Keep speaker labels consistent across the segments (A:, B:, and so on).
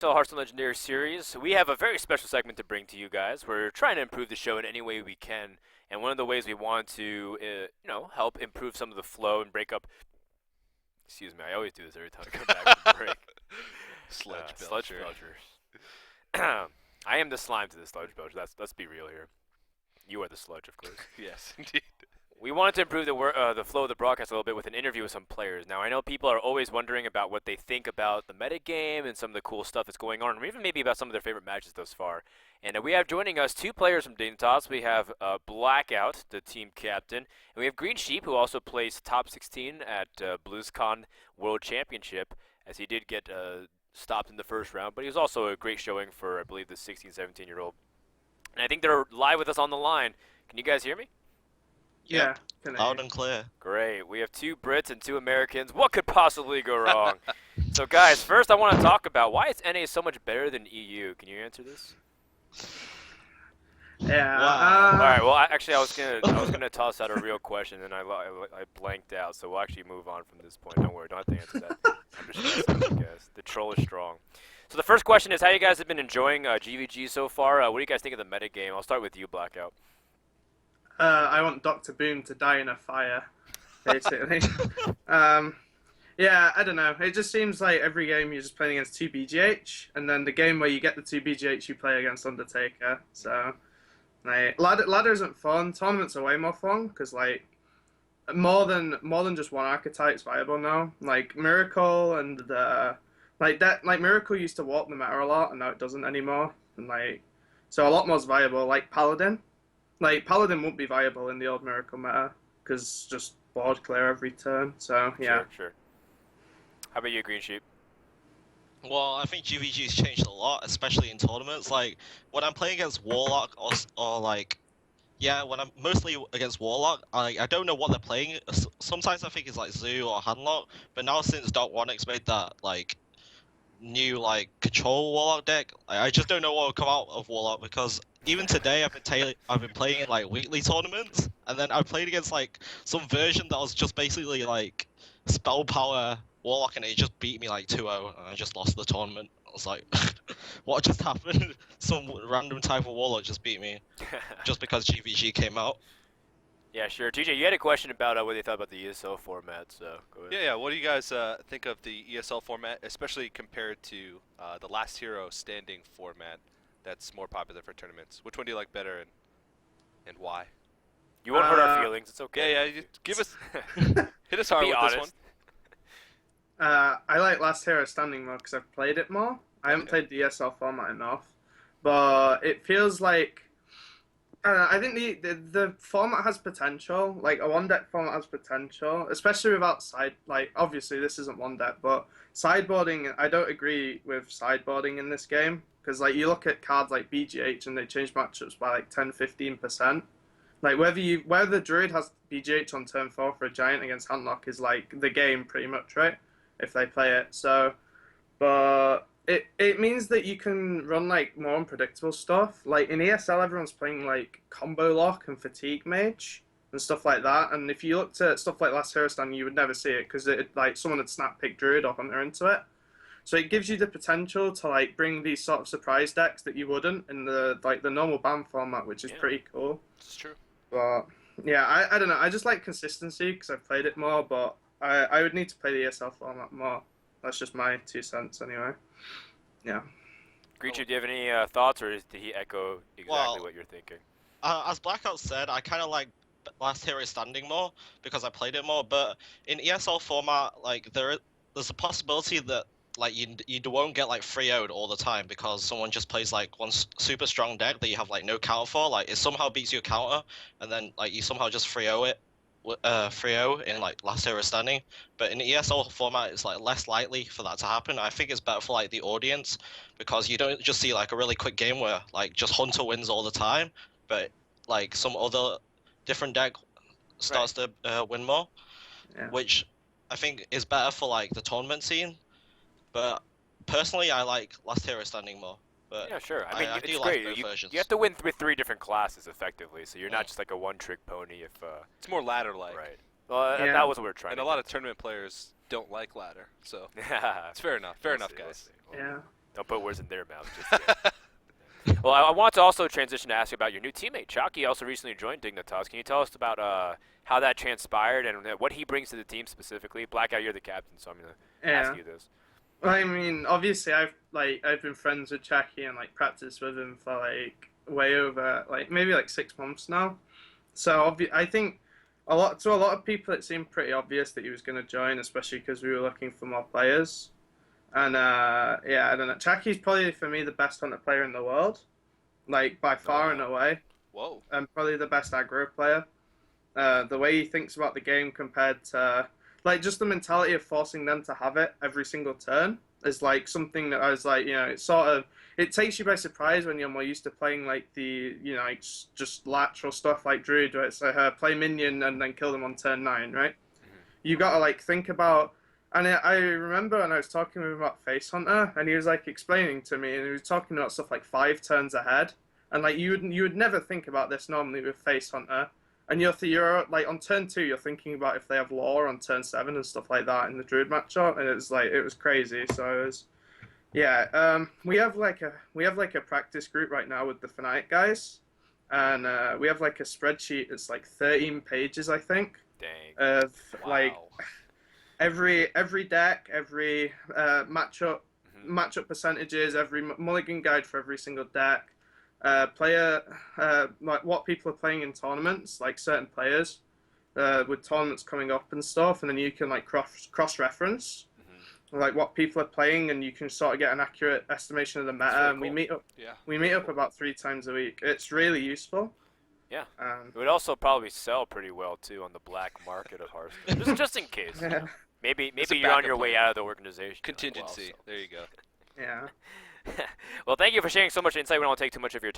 A: So Hearthstone Legendary Series, we have a very special segment to bring to you guys. We're trying to improve the show in any way we can, and one of the ways we want to, help improve some of the flow and break up. Excuse me, I always do this every time I come back from break. Sludge Belcher. I am the slime to the Sludge Belcher. Let's be real here. You are the sludge, of course.
B: Yes, indeed.
A: We wanted to improve the flow of the broadcast a little bit with an interview with some players. Now, I know people are always wondering about what they think about the metagame and some of the cool stuff that's going on, or even maybe about some of their favorite matches thus far. And we have joining us two players from Dignitas. We have Blackout, the team captain, and we have Green Sheep, who also plays top 16 at BluesCon World Championship, as he did get stopped in the first round, but he was also a great showing for, I believe, the 16, 17-year-old. And I think they're live with us on the line. Can you guys hear me?
C: Yeah,
D: Loud and clear.
A: Great. We have two Brits and two Americans. What could possibly go wrong? So, guys, first I want to talk about why is NA so much better than EU. Can you answer this?
C: Yeah.
D: Wow.
A: All right. Well, actually, I was gonna toss out a real question, and I blanked out. So we'll actually move on from this point. Don't worry. Don't have to answer that. I'm just messing, guys. The troll is strong. So the first question is, how you guys have been enjoying GVG so far? What do you guys think of the meta game? I'll start with you, Blackout.
C: I want Dr. Boom to die in a fire, basically. Yeah, I don't know. It just seems like every game you're just playing against two BGH, and then the game where you get the two BGH, you play against Undertaker. So, like, ladder isn't fun. Tournaments are way more fun because like more than just one archetype's viable now. Like Miracle and Miracle used to warp the meta a lot, and now it doesn't anymore. And like, so a lot more's viable. Like Paladin. Like, Paladin won't be viable in the old Miracle meta, because just board clear every turn, so, yeah.
A: Sure. How about you, Green Sheep?
D: Well, I think GVG's changed a lot, especially in tournaments. Like, when I'm playing against Warlock when I'm mostly against Warlock, I don't know what they're playing. Sometimes I think it's like Zoo or Handlock, but now since Doc One made that, like, new, like, control Warlock deck, I just don't know what will come out of Warlock, because even today I've been playing in like weekly tournaments, and then I played against like some version that was just basically like spell power Warlock, and it just beat me like 2-0, and I just lost the tournament. I was like, what just happened? Some random type of Warlock just beat me, just because GVG came out.
A: Yeah, sure. TJ, you had a question about what they thought about the ESL format, so go ahead.
B: Yeah. What do you guys think of the ESL format, especially compared to the Last Hero standing format that's more popular for tournaments? Which one do you like better, and why?
A: You won't hurt our feelings. It's okay.
B: Yeah. Give us hit us hard
A: Be
B: with
A: honest.
B: this one.
C: I like Last Hero Standing more because I've played it more. I haven't played the ESL format enough, but it feels like, I don't know, I think the format has potential. Like, a one-deck format has potential, especially without obviously this isn't one deck, but sideboarding, I don't agree with sideboarding in this game. Because, like, you look at cards like BGH and they change matchups by, like, 10-15%. Like, whether Druid has BGH on turn 4 for a Giant against Handlock is, like, the game, pretty much, right? If they play it. So, but it means that you can run, like, more unpredictable stuff. Like, in ESL, everyone's playing, like, Combo Lock and Fatigue Mage and stuff like that. And if you looked at stuff like Last Hero Stand, you would never see it because, like, someone would snap pick Druid or Hunter into it. So it gives you the potential to like bring these sort of surprise decks that you wouldn't in the normal BAM format, which is pretty cool.
B: It's true.
C: But yeah, I don't know. I just like consistency because I've played it more, but I would need to play the ESL format more. That's just my 2 cents anyway. Yeah.
A: Greacher, do you have any thoughts, or did he echo exactly what you're thinking?
D: As Blackout said, I kind of like Last Hero Standing more because I played it more. But in ESL format, like there's a possibility that like you won't get like 3-0'd all the time because someone just plays like one super strong deck that you have like no counter for. Like it somehow beats your counter, and then like you somehow just 3-0 it. 3-0 in like Last Hero Standing, but in the ESL format it's like less likely for that to happen. I think it's better for like the audience because you don't just see like a really quick game where like just Hunter wins all the time, but like some other different deck starts to win more, which I think is better for like the tournament scene. But personally, I like Last Hero Standing more. But
A: yeah, sure. I mean,
D: I
A: it's
D: do
A: great.
D: like both versions.
A: You have to win with 3 different classes effectively, so you're not just like a one-trick pony. If
B: It's more ladder-like.
A: right. Well,
C: Yeah.
A: that was what we were trying.
B: And
A: to
B: a lot of tournament players don't like ladder, so
A: get.
B: it's fair enough. Fair enough, guys.
A: Well,
C: Yeah.
A: Don't put words in their mouth. Just yet. Well, I want to also transition to ask you about your new teammate. Chalky also recently joined Dignitas. Can you tell us about how that transpired and what he brings to the team specifically? Blackout, you're the captain, so I'm going to ask you this.
C: Well, I mean, obviously, I've been friends with Chalky and like practiced with him for like way over maybe 6 months now. So I think a lot of people it seemed pretty obvious that he was going to join, especially because we were looking for more players. And yeah, I don't know. Chalky's probably for me the best hunter player in the world, like by far and away.
B: Whoa.
C: And probably the best aggro player. The way he thinks about the game compared to just the mentality of forcing them to have it every single turn is like something that I was like, it takes you by surprise when you're more used to playing like the just lateral stuff like Druid, where it's like play minion and then kill them on turn 9, right? Mm-hmm. You gotta like think about. And I remember when I was talking with him about Face Hunter, and he was like explaining to me, and he was talking about stuff like 5 turns ahead, and like you would never think about this normally with Face Hunter, and you're like on turn 2, you're thinking about if they have lore on turn 7 and stuff like that in the Druid matchup, and it was crazy. So it was, yeah. We have like a practice group right now with the Fnatic guys, and we have like a spreadsheet. It's like 13 pages, I think.
A: Dang.
C: Of
B: Wow.
C: like. Every deck, every matchup percentages, every mulligan guide for every single deck, player like what people are playing in tournaments, like certain players with tournaments coming up and stuff, and then you can like cross reference like what people are playing, and you can sort of get an accurate estimation of the meta.
A: Really
C: and
A: cool.
C: we meet up about 3 times a week. It's really useful.
A: Yeah. It would also probably sell pretty well too on the black market of Hearthstone, just in case.
C: Yeah.
A: You know? Maybe
B: It's a
A: you're on
B: backup
A: your way
B: plan.
A: out of the organization.
B: Contingency.
A: Well, so.
B: There you go.
C: Yeah.
A: Well, thank you for sharing so much insight. We don't want to take too much of your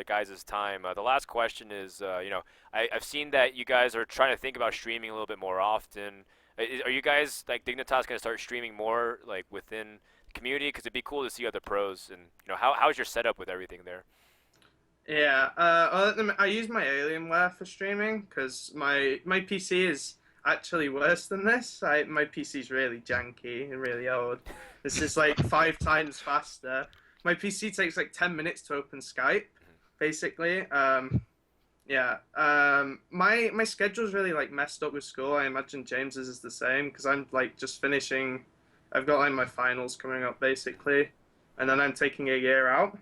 A: guys' time. The last question is, I've seen that you guys are trying to think about streaming a little bit more often. Are you guys, like Dignitas, going to start streaming more like within the community? Because it'd be cool to see other pros. And how's your setup with everything there?
C: Yeah. I use my Alienware for streaming because my PC is actually worse than this. My PC's really janky and really old. This is like 5 times faster. My PC takes like 10 minutes to open Skype, basically. Yeah. My schedule's really like messed up with school. I imagine James's is the same because I'm like just finishing. I've got like my finals coming up basically, and then I'm taking a year out.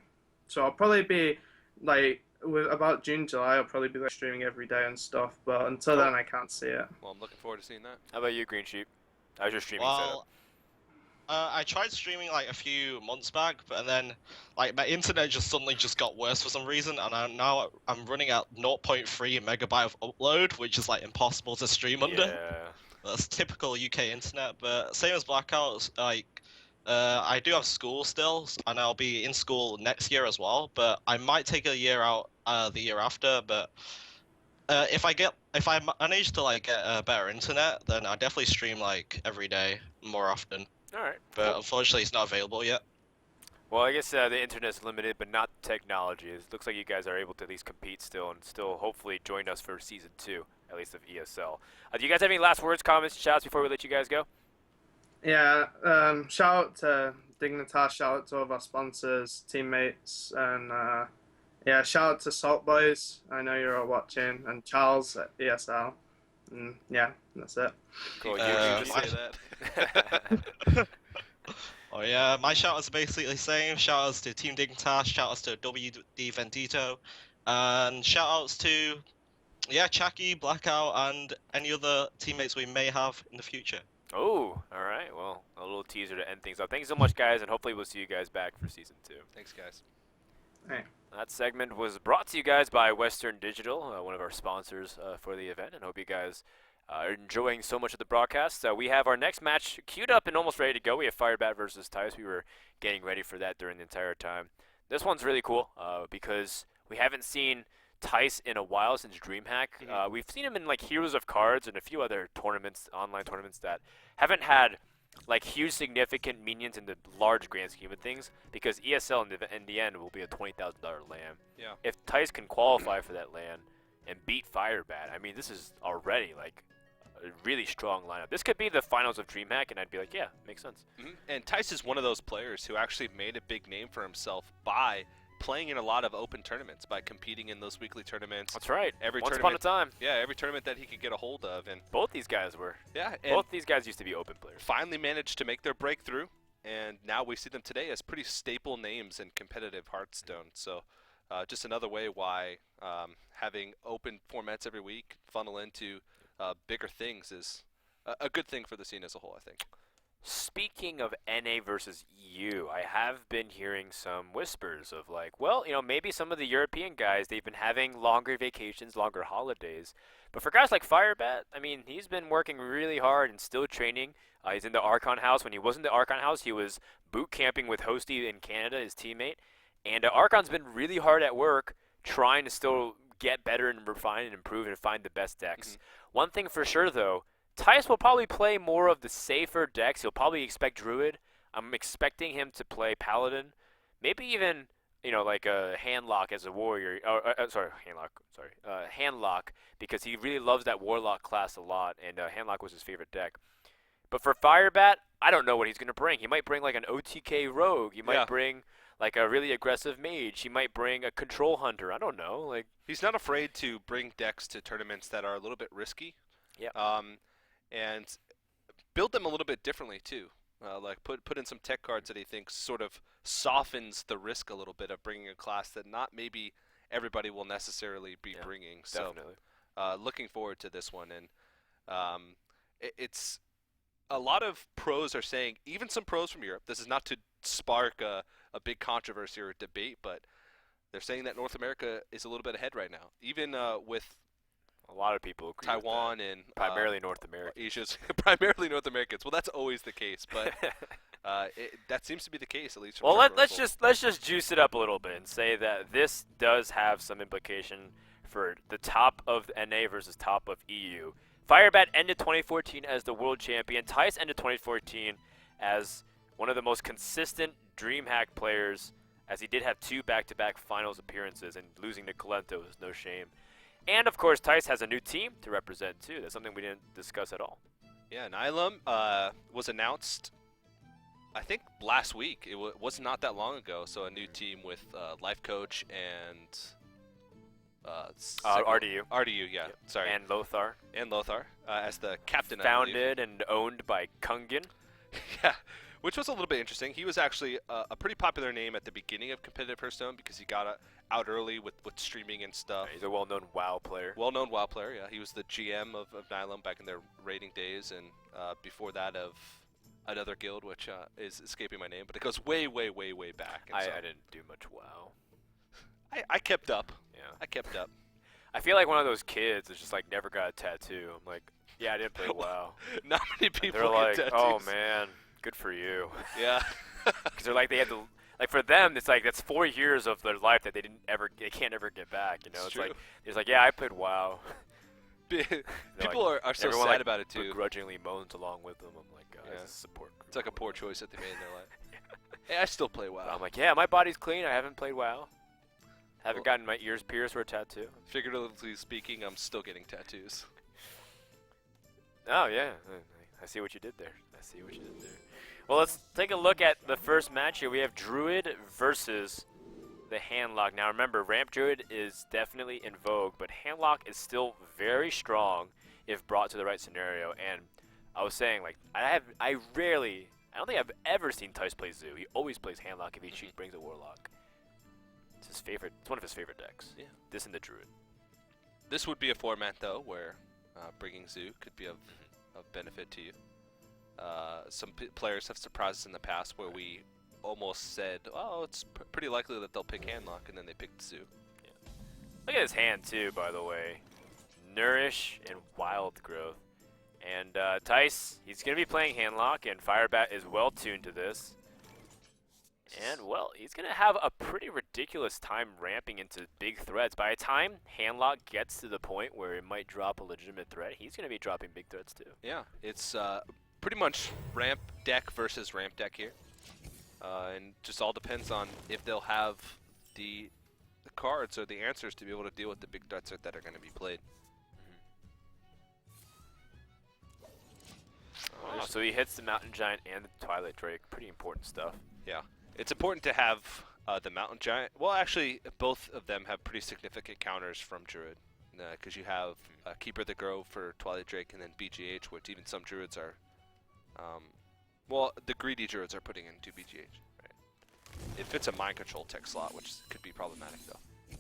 C: So I'll probably be like. With about June, July, I'll probably be like streaming every day and stuff, but until then, I can't see it.
B: Well, I'm looking forward to seeing that.
A: How about you, Green Sheep? How's your streaming setup?
D: I tried streaming like a few months back, but then like my internet just suddenly got worse for some reason, and I'm running at 0.3 megabyte of upload, which is like impossible to stream under.
A: Yeah.
D: That's typical UK internet, but same as Blackouts, like. I do have school still, and I'll be in school next year as well. But I might take a year out the year after. But if I manage to like get better internet, then I definitely stream like every day more often.
A: All right.
D: But unfortunately, it's not available yet.
A: Well, I guess the internet's limited, but not technology. It looks like you guys are able to at least compete still, and still hopefully join us for season 2, at least of ESL. Do you guys have any last words, comments, shouts before we let you guys go?
C: Yeah, shout out to Dignitas, shout out to all of our sponsors, teammates, and yeah, shout out to Salt Boys. I know you're all watching, and Charles at ESL. And yeah, that's it.
A: Cool.
B: You just say that.
D: Oh yeah, my shout outs are basically the same. Shout outs to Team Dignitas, shout outs to WD Vendito, and shout outs to Chucky, Blackout, and any other teammates we may have in the future.
A: Oh, all right. Well, a little teaser to end things up. Thank you so much, guys, and hopefully we'll see you guys back for season 2.
B: Thanks, guys.
C: Hey.
A: That segment was brought to you guys by Western Digital, one of our sponsors for the event, and hope you guys are enjoying so much of the broadcast. We have our next match queued up and almost ready to go. We have Firebat versus Thijs. We were getting ready for that during the entire time. This one's really cool because we haven't seen Thijs in a while since DreamHack. We've seen him in like Heroes of Cards and a few other tournaments, online tournaments that haven't had like huge significant minions in the large grand scheme of things, because ESL in the end will be a $20,000 LAN.
B: Yeah.
A: If Thijs can qualify for that LAN and beat Firebat, I mean, this is already like a really strong lineup. This could be the finals of DreamHack, and I'd be like, yeah, makes sense.
B: And Thijs is one of those players who actually made a big name for himself by playing in a lot of open tournaments, by competing in those weekly tournaments.
A: That's right.
B: Every
A: Once
B: tournament,
A: upon a time.
B: Yeah, every tournament that he could get a hold of, and
A: Both these guys were.
B: yeah, and
A: Both these guys used to be open players.
B: finally managed to make their breakthrough, and now we see them today as pretty staple names in competitive Hearthstone. So just another way why having open formats every week funnel into bigger things is a good thing for the scene as a whole, I think.
A: Speaking of NA versus EU, I have been hearing some whispers of like, well, maybe some of the European guys, they've been having longer vacations, longer holidays. But for guys like Firebat, I mean, he's been working really hard and still training. He's in the Archon house. When he was in the Archon house, he was boot camping with Hosty in Canada, his teammate. And Archon's been really hard at work trying to still get better and refine and improve and find the best decks. One thing for sure, though, Thijs will probably play more of the safer decks. He'll probably expect Druid. I'm expecting him to play Paladin. Maybe even, like a Handlock as a warrior. Handlock, because he really loves that Warlock class a lot, and Handlock was his favorite deck. But for Firebat, I don't know what he's going to bring. He might bring like an OTK Rogue. He might bring like a really aggressive Mage. He might bring a Control Hunter. I don't know. Like
B: He's not afraid to bring decks to tournaments that are a little bit risky.
A: Yeah.
B: And build them a little bit differently too. Like put in some tech cards that he thinks sort of softens the risk a little bit of bringing a class that not maybe everybody will necessarily be bringing.
A: Definitely.
B: So looking forward to this one. And it's a lot of pros are saying, even some pros from Europe, this is not to spark a big controversy or a debate, but they're saying that North America is a little bit ahead right now. Even with
A: a lot of people agree
B: Taiwan
A: with that.
B: and
A: Primarily North America.
B: Asia's primarily North Americans. Well, that's always the case, but that seems to be the case, at least. From
A: Well,
B: Turtle
A: let's just juice it up a little bit and say that this does have some implication for the top of NA versus top of EU. Firebat ended 2014 as the world champion. Thijs ended 2014 as one of the most consistent DreamHack players, as he did have 2 back-to-back finals appearances, and losing to Kalento is no shame. And, of course, Thijs has a new team to represent, too. That's something we didn't discuss at all.
B: Yeah, Nylum was announced, I think, last week. It was not that long ago. So a new team with Life Coach and
A: RDU.
B: RDU, yeah. Sorry.
A: And Lothar.
B: And Lothar as the captain, I
A: Founded and owned by Kungin.
B: Yeah, which was a little bit interesting. He was actually a pretty popular name at the beginning of competitive Hearthstone because he got out early with streaming and stuff.
A: Yeah, he's a well-known WoW player.
B: Well-known WoW player, yeah. He was the GM of Nylum back in their raiding days, and before that of another guild, which is escaping my name, but it goes way, way, way, way back.
A: I didn't do much WoW.
B: I kept up.
A: Yeah.
B: I kept up.
A: I feel like one of those kids that's just like never got a tattoo. I'm like, yeah, I didn't play WoW.
B: Not many people
A: They're like,
B: get tattoos.
A: oh man, good for you.
B: Yeah.
A: Because they're like, they had to, like for them, it's like that's 4 years of their life that they can't ever get back. You know, it's like yeah, I played WoW.
B: People are so
A: everyone,
B: sad
A: like,
B: about it too.
A: Begrudgingly moans along with them. I'm like, guys,
B: Yeah.
A: it's a support group.
B: It's like a poor choice that they made in their life. Hey, I still play WoW.
A: I'm like, yeah, my body's clean. I haven't played WoW. Haven't gotten my ears pierced for a tattoo.
B: Figuratively speaking, I'm still getting tattoos.
A: Oh yeah, I see what you did there. Well, let's take a look at the first match here. We have Druid versus the Handlock. Now remember, Ramp Druid is definitely in vogue, but Handlock is still very strong if brought to the right scenario. And I was saying, like, I don't think I've ever seen Thijs play Zoo. He always plays Handlock if he brings a Warlock. It's his favorite. It's one of his favorite decks. Yeah. This and the Druid.
B: This would be a format though where bringing Zoo could be of benefit to you. Some players have surprised us in the past where we almost said, oh, it's pretty likely that they'll pick Handlock, and then they picked Zoo.
A: Yeah. Look at his hand too, by the way. Nourish and Wild Growth. And Thijs, he's going to be playing Handlock, and Firebat is well tuned to this. And, well, he's going to have a pretty ridiculous time ramping into big threats. By the time Handlock gets to the point where it might drop a legitimate threat, he's going to be dropping big threats too.
B: Yeah, it's pretty much ramp deck versus ramp deck here. And just all depends on if they'll have the cards or the answers to be able to deal with the big threats that are going to be played.
A: Oh, so he hits the Mountain Giant and the Twilight Drake. Pretty important stuff.
B: Yeah. It's important to have the Mountain Giant. Well, actually, both of them have pretty significant counters from Druid. Because you have Keeper of the Grove for Twilight Drake and then BGH, which even some Druids are... well, the greedy Druids are putting into BGH. Right. It fits a mind control tech slot, which could be problematic, though.
A: Yeah.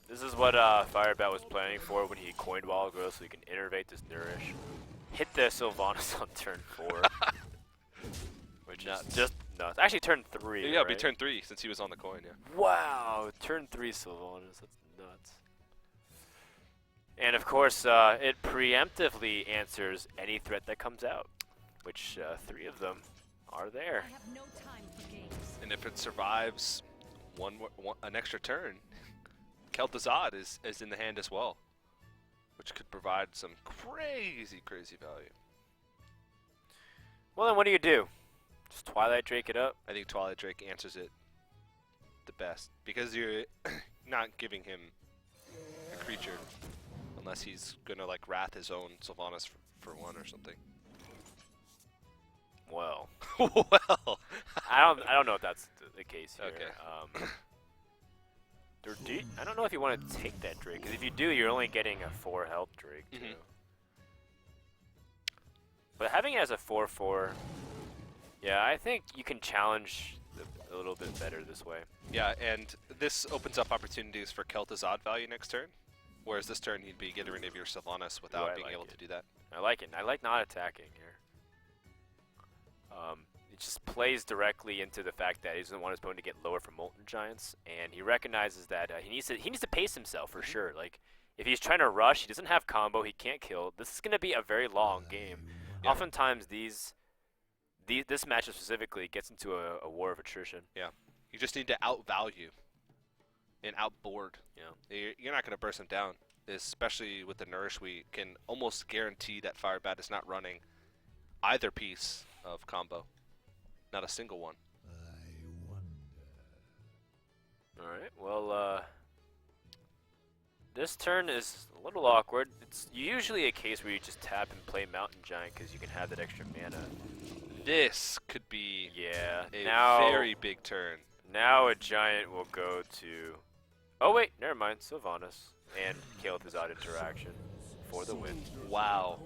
A: This is what Firebat was planning for when he coined Wild Growth, so he can innervate this Nourish. Hit the Sylvanas on turn 4. Which is just nuts. Actually, turn 3.
B: Yeah, it'll be
A: right?
B: turn 3 since he was on the coin, yeah.
A: Wow, turn 3 Sylvanas. That's nuts. And of course, it preemptively answers any threat that comes out, which 3 of them are there.
E: I have no time for games.
B: And if it survives an extra turn, Kel'Thuzad is in the hand as well, which could provide some crazy, crazy value.
A: Well, then what do you do? Just Twilight Drake it up?
B: I think Twilight Drake answers it the best because you're not giving him a creature unless he's gonna like wrath his own Sylvanas for 1 or something.
A: Well,
B: Well,
A: I don't know if that's the case here.
B: Okay.
A: I don't know if you want to take that Drake, because if you do, you're only getting a 4 health Drake, too.
B: Mhm.
A: But having it as a 4/4, yeah, I think you can challenge a little bit better this way.
B: yeah, and this opens up opportunities for Kel'Thuzad value next turn, whereas this turn you'd be getting rid of your Sylvanas without
A: I
B: being
A: like
B: able
A: it.
B: to do that.
A: I like it. I like not attacking here. It just plays directly into the fact that he doesn't want his opponent to get lower from Molten Giants, and he recognizes that he needs to pace himself for sure. Like, if he's trying to rush, he doesn't have combo, he can't kill. This is going to be a very long game.
B: Yeah.
A: Oftentimes, this matchup specifically gets into a war of attrition.
B: Yeah, you just need to outvalue and outboard.
A: Yeah.
B: You're not going to burst him down, especially with the Nourish. We can almost guarantee that Firebat is not running either piece of combo. Not a single one.
A: All right. Well, this turn is a little awkward. It's usually a case where you just tap and play Mountain Giant because you can have that extra mana.
B: This could be
A: Yeah.
B: a
A: now,
B: very big turn.
A: Now a Giant will go to... Oh, wait. Never mind. Sylvanas and Kel'Thuzad interaction for the win.
B: Wow.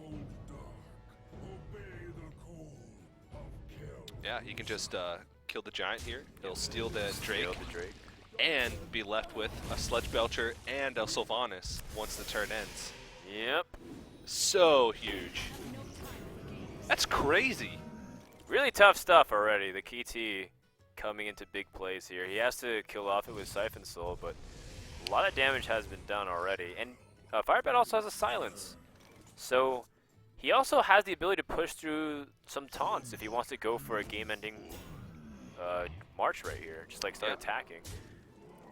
B: Yeah, he can just kill the Giant here. He'll steal the Drake.
A: Steal the Drake.
B: And be left with a Sludge Belcher and a Sylvanas once the turn ends.
A: Yep.
B: So huge. That's crazy.
A: Really tough stuff already. The KT coming into big plays here. He has to kill off it with Siphon Soul, but a lot of damage has been done already. And Firebat also has a silence. So he also has the ability to push through some taunts if he wants to go for a game-ending march right here. Just like start attacking.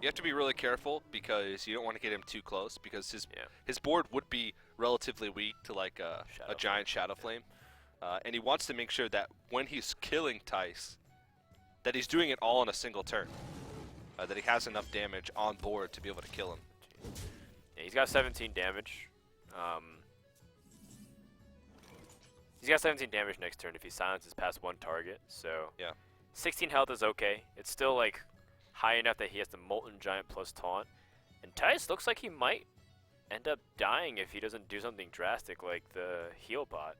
B: You have to be really careful because you don't want to get him too close because
A: Yeah.
B: his board would be relatively weak to like a
A: Shadow
B: giant Shadow Flame. And he wants to make sure that when he's killing Thijs, that he's doing it all in a single turn. That he has enough damage on board to be able to kill him.
A: Yeah, he's got 17 damage. He's got 17 damage next turn if he silences past 1 target. So
B: Yeah.
A: 16 health is okay. It's still like high enough that he has the Molten Giant plus taunt. And Thijs looks like he might end up dying if he doesn't do something drastic like the heal bot.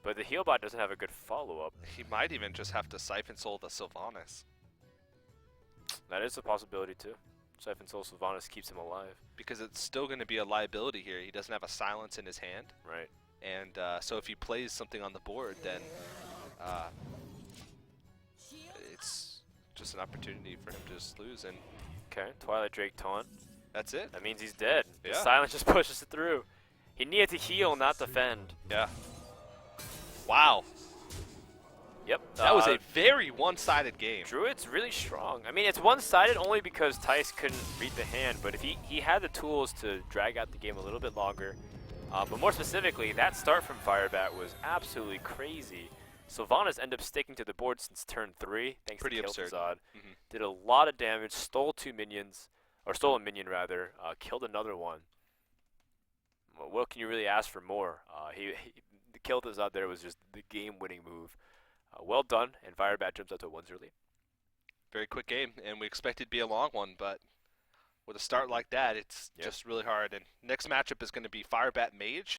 A: But the heal bot doesn't have a good follow-up.
B: He might even just have to Siphon Soul the Sylvanas.
A: That is a possibility too. Siphon Soul Sylvanas keeps him alive.
B: Because it's still going to be a liability here. He doesn't have a silence in his hand.
A: Right.
B: And so if he plays something on the board, then it's just an opportunity for him to just lose. And
A: Okay, Twilight Drake taunt.
B: that's it.
A: That means he's dead. The
B: Yeah.
A: silence just pushes it through. He needed to heal, not defend.
B: Yeah. Wow.
A: Yep.
B: That was a very one-sided game.
A: Druid's really strong. I mean, it's one-sided only because Thijs couldn't read the hand, but if he had the tools to drag out the game a little bit longer. But more specifically, that start from Firebat was absolutely crazy. Sylvanas ended up sticking to the board since turn 3, thanks
B: Pretty
A: to
B: absurd.
A: Kel'Thuzad.
B: Mhm.
A: Did a lot of damage, stole 2 minions, or stole a minion rather, killed another one. Well, what can you really ask for more? killed us out there was just the game-winning move. Well done, and Firebat jumps out to a 1-0 lead.
B: Very quick game, and we expect it to be a long one, but with a start like that, it's
A: Yep.
B: just really hard. And next matchup is going to be Firebat Mage.